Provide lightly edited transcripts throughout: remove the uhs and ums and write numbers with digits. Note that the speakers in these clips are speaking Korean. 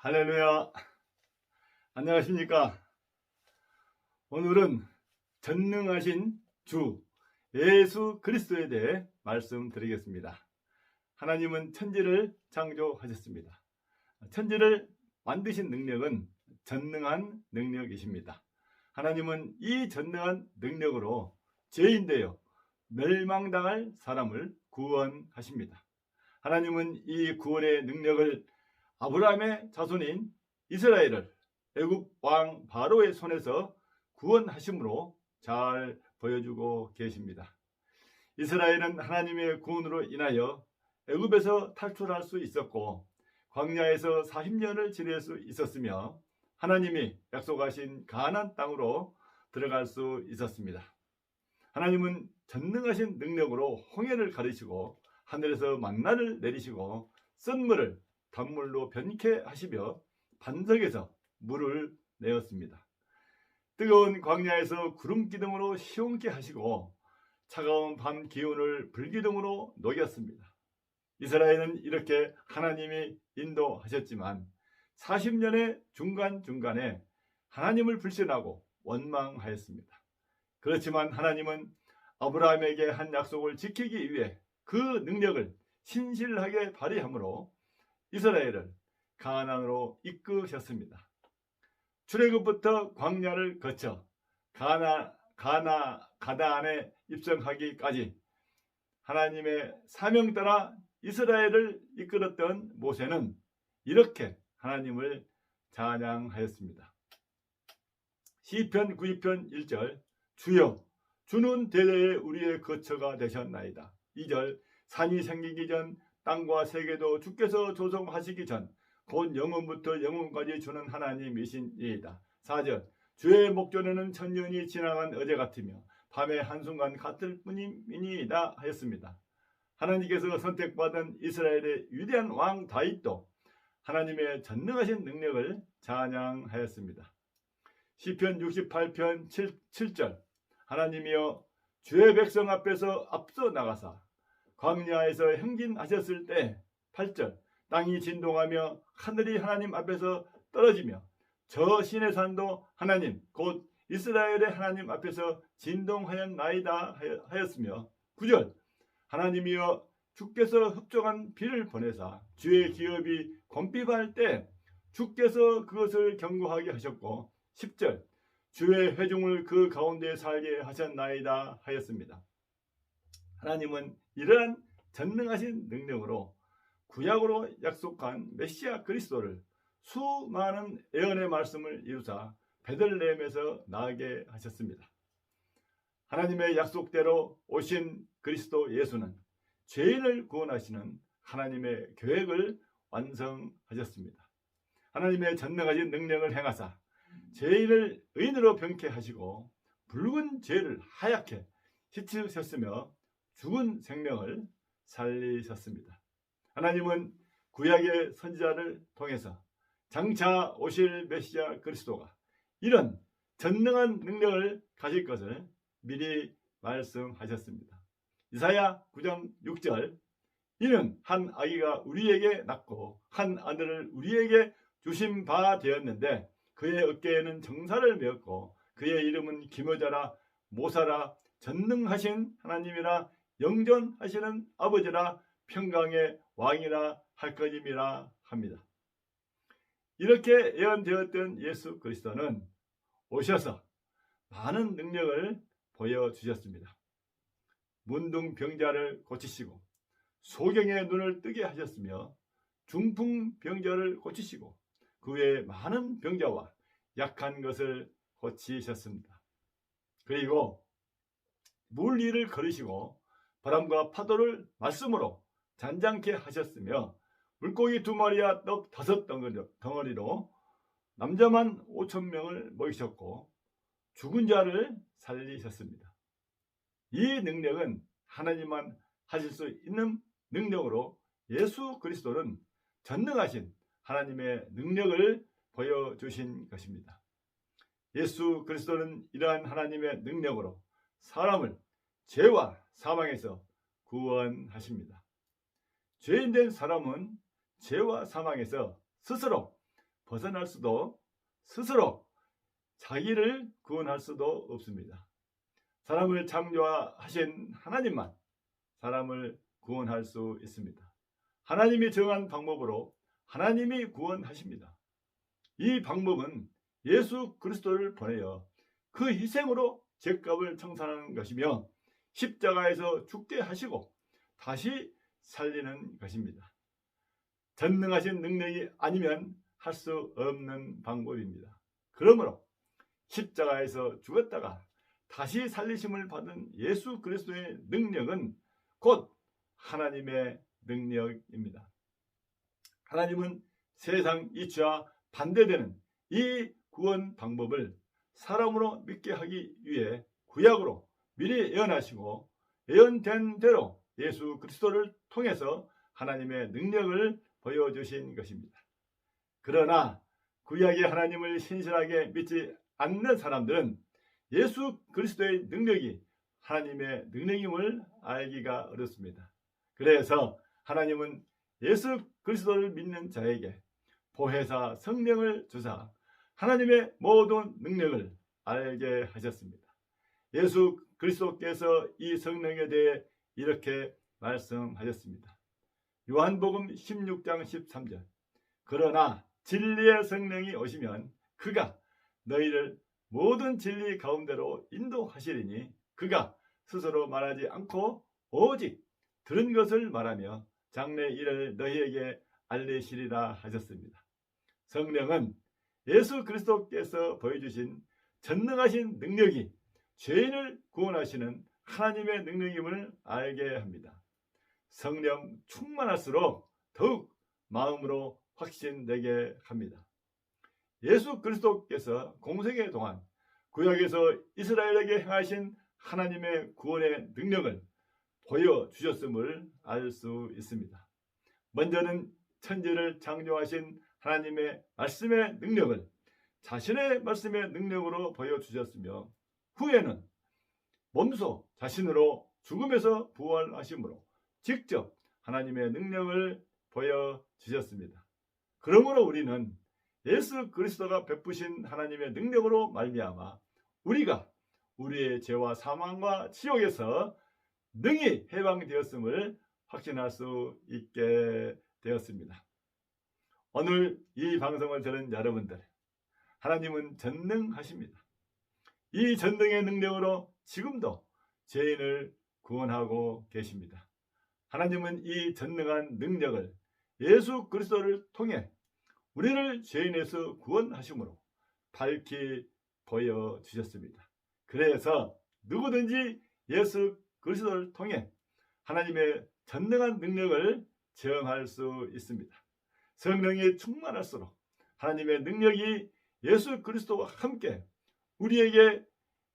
할렐루야. 안녕하십니까? 오늘은 전능하신 주 예수 그리스도에 대해 말씀드리겠습니다. 하나님은 천지를 창조하셨습니다. 천지를 만드신 능력은 전능한 능력이십니다. 하나님은 이 전능한 능력으로 죄인되어 멸망당할 사람을 구원하십니다. 하나님은 이 구원의 능력을 아브라함의 자손인 이스라엘을 애굽 왕 바로의 손에서 구원하심으로 잘 보여주고 계십니다. 이스라엘은 하나님의 구원으로 인하여 애굽에서 탈출할 수 있었고 광야에서 40년을 지낼 수 있었으며 하나님이 약속하신 가나안 땅으로 들어갈 수 있었습니다. 하나님은 전능하신 능력으로 홍해를 가르시고 하늘에서 만나를 내리시고 쓴 물을 단물로 변케 하시며 반석에서 물을 내었습니다. 뜨거운 광야에서 구름 기둥으로 시원케 하시고 차가운 밤 기온을 불기둥으로 녹였습니다. 이스라엘은 이렇게 하나님이 인도하셨지만 40년의 중간중간에 하나님을 불신하고 원망하였습니다. 그렇지만 하나님은 아브라함에게 한 약속을 지키기 위해 그 능력을 신실하게 발휘함으로 이스라엘을 가나안으로 이끄셨습니다. 출애굽부터 광야를 거쳐 가나안에 입성하기까지 하나님의 사명 따라 이스라엘을 이끌었던 모세는 이렇게 하나님을 찬양하였습니다. 시편 92편 1절 주여 주는 대대에 우리의 거처가 되셨나이다. 2절 산이 생기기 전 땅과 세계도 주께서 조성하시기 전 곧 영원부터 영원까지 주는 하나님이시니이다. 4절 주의 목전에는 천년이 지나간 어제 같으며 밤의 한순간 같을 뿐이니이다 하였습니다. 하나님께서 선택받은 이스라엘의 위대한 왕 다윗도 하나님의 전능하신 능력을 찬양하였습니다. 시편 68편 7절 하나님이여 주의 백성 앞에서 앞서 나가사 광야에서 행진하셨을 때 8절 땅이 진동하며 하늘이 하나님 앞에서 떨어지며 저 신의 산도 하나님 곧 이스라엘의 하나님 앞에서 진동하였나이다 하였으며 9절 하나님이여 주께서 흡족한 비를 보내사 주의 기업이 곤비할 때 주께서 그것을 견고하게 하셨고 10절 주의 회중을 그 가운데 살게 하셨나이다 하였습니다. 하나님은 이러한 전능하신 능력으로 구약으로 약속한 메시아 그리스도를 수많은 예언의 말씀을 이루사 베들레헴에서 나게 하셨습니다. 하나님의 약속대로 오신 그리스도 예수는 죄인을 구원하시는 하나님의 계획을 완성하셨습니다. 하나님의 전능하신 능력을 행하사 죄인을 의인으로 변케 하시고 붉은 죄를 하얗게 씻으셨으며 죽은 생명을 살리셨습니다. 하나님은 구약의 선지자를 통해서 장차 오실 메시아 그리스도가 이런 전능한 능력을 가질 것을 미리 말씀하셨습니다. 이사야 9장 6절 이는 한 아기가 우리에게 낳고 한 아들을 우리에게 주신 바 되었는데 그의 어깨에는 정사를 메었고 그의 이름은 기묘자라 모사라 전능하신 하나님이라 영존하시는 아버지라 평강의 왕이라 할 것임이라 합니다. 이렇게 예언되었던 예수 그리스도는 오셔서 많은 능력을 보여주셨습니다. 문둥병자를 고치시고 소경의 눈을 뜨게 하셨으며 중풍병자를 고치시고 그 외에 많은 병자와 약한 것을 고치셨습니다. 그리고 물 위를 걸으시고 바람과 파도를 말씀으로 잔잔케 하셨으며 물고기 2마리와 떡 5덩어리로 남자만 5,000명을 먹이셨고 죽은 자를 살리셨습니다. 이 능력은 하나님만 하실 수 있는 능력으로 예수 그리스도는 전능하신 하나님의 능력을 보여주신 것입니다. 예수 그리스도는 이러한 하나님의 능력으로 사람을 죄와 사망에서 구원하십니다. 죄인된 사람은 죄와 사망에서 스스로 벗어날 수도 스스로 자기를 구원할 수도 없습니다. 사람을 창조하신 하나님만 사람을 구원할 수 있습니다. 하나님이 정한 방법으로 하나님이 구원하십니다. 이 방법은 예수 그리스도를 보내어 그 희생으로 죄값을 청산하는 것이며 십자가에서 죽게 하시고 다시 살리는 것입니다. 전능하신 능력이 아니면 할 수 없는 방법입니다. 그러므로 십자가에서 죽었다가 다시 살리심을 받은 예수 그리스도의 능력은 곧 하나님의 능력입니다. 하나님은 세상 이치와 반대되는 이 구원 방법을 사람으로 믿게 하기 위해 구약으로 미리 예언하시고 예언된 대로 예수 그리스도를 통해서 하나님의 능력을 보여주신 것입니다. 그러나 구약의 하나님을 신실하게 믿지 않는 사람들은 예수 그리스도의 능력이 하나님의 능력임을 알기가 어렵습니다. 그래서 하나님은 예수 그리스도를 믿는 자에게 보혜사 성령을 주사 하나님의 모든 능력을 알게 하셨습니다. 예수 그리스도께서 이 성령에 대해 이렇게 말씀하셨습니다. 요한복음 16장 13절 그러나 진리의 성령이 오시면 그가 너희를 모든 진리 가운데로 인도하시리니 그가 스스로 말하지 않고 오직 들은 것을 말하며 장래 일을 너희에게 알리시리라 하셨습니다. 성령은 예수 그리스도께서 보여주신 전능하신 능력이 죄인을 구원하시는 하나님의 능력임을 알게 합니다. 성령 충만할수록 더욱 마음으로 확신되게 합니다. 예수 그리스도께서 공생애 동안 구약에서 이스라엘에게 행하신 하나님의 구원의 능력을 보여주셨음을 알 수 있습니다. 먼저는 천지를 창조하신 하나님의 말씀의 능력을 자신의 말씀의 능력으로 보여주셨으며 후에는 몸소 자신으로 죽음에서 부활하심으로 직접 하나님의 능력을 보여주셨습니다. 그러므로 우리는 예수 그리스도가 베푸신 하나님의 능력으로 말미암아 우리가 우리의 죄와 사망과 지옥에서 능히 해방되었음을 확신할 수 있게 되었습니다. 오늘 이 방송을 들은 여러분들, 하나님은 전능하십니다. 이 전능의 능력으로 지금도 죄인을 구원하고 계십니다. 하나님은 이 전능한 능력을 예수 그리스도를 통해 우리를 죄인에서 구원하심으로 밝히 보여주셨습니다. 그래서 누구든지 예수 그리스도를 통해 하나님의 전능한 능력을 체험할 수 있습니다. 성령이 충만할수록 하나님의 능력이 예수 그리스도와 함께 우리에게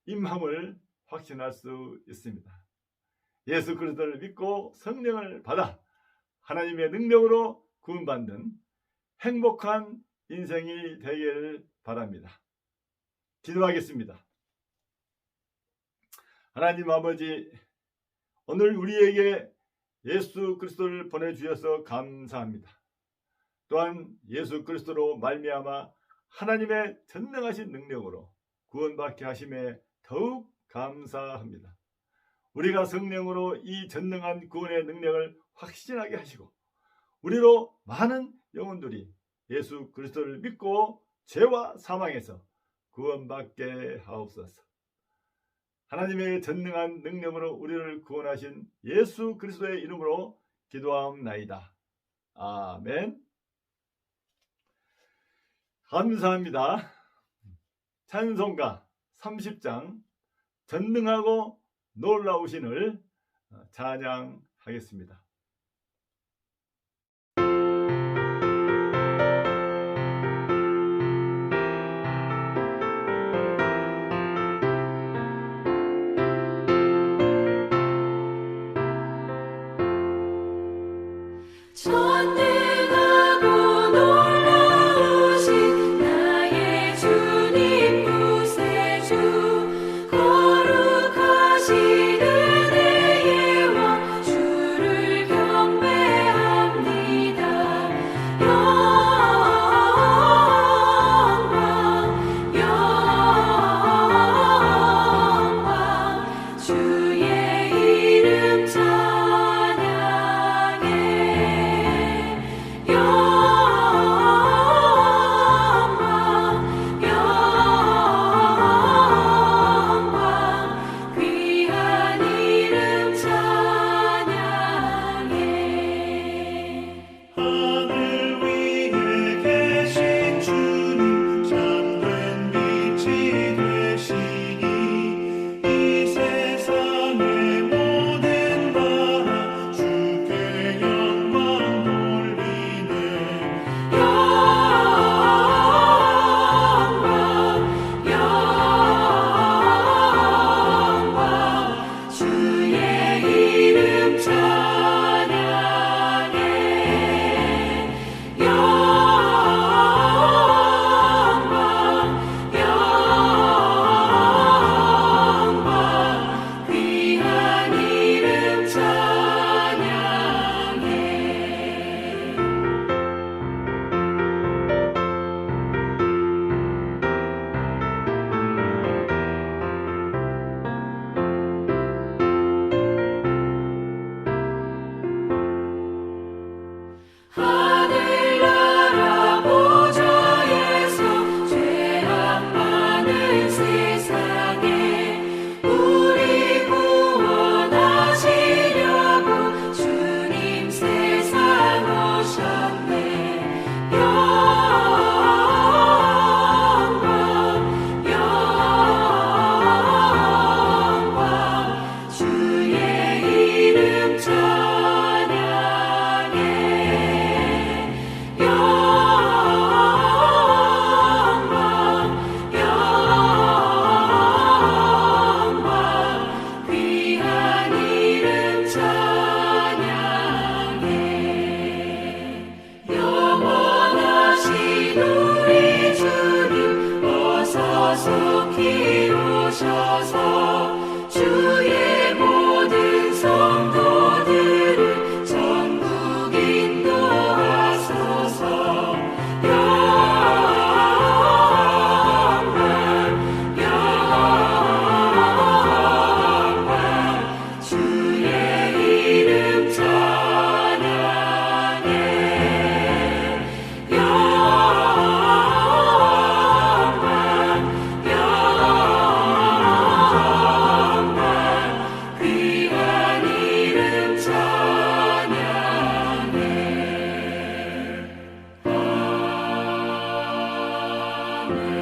임함을 확신할 수 있습니다. 예수 그리스도를 믿고 성령을 받아 하나님의 능력으로 구원받는 행복한 인생이 되기를 바랍니다. 기도하겠습니다. 하나님 아버지, 오늘 우리에게 예수 그리스도를 보내주셔서 감사합니다. 또한 예수 그리스도로 말미암아 하나님의 전능하신 능력으로 구원받게 하심에 더욱 감사합니다. 우리가 성령으로 이 전능한 구원의 능력을 확신하게 하시고 우리로 많은 영혼들이 예수 그리스도를 믿고 죄와 사망에서 구원받게 하옵소서. 하나님의 전능한 능력으로 우리를 구원하신 예수 그리스도의 이름으로 기도하옵나이다. 아멘. 감사합니다. 찬송가 30장 전능하고 놀라우신을 찬양하겠습니다. 거룩하시는 내 예와 주를 마음을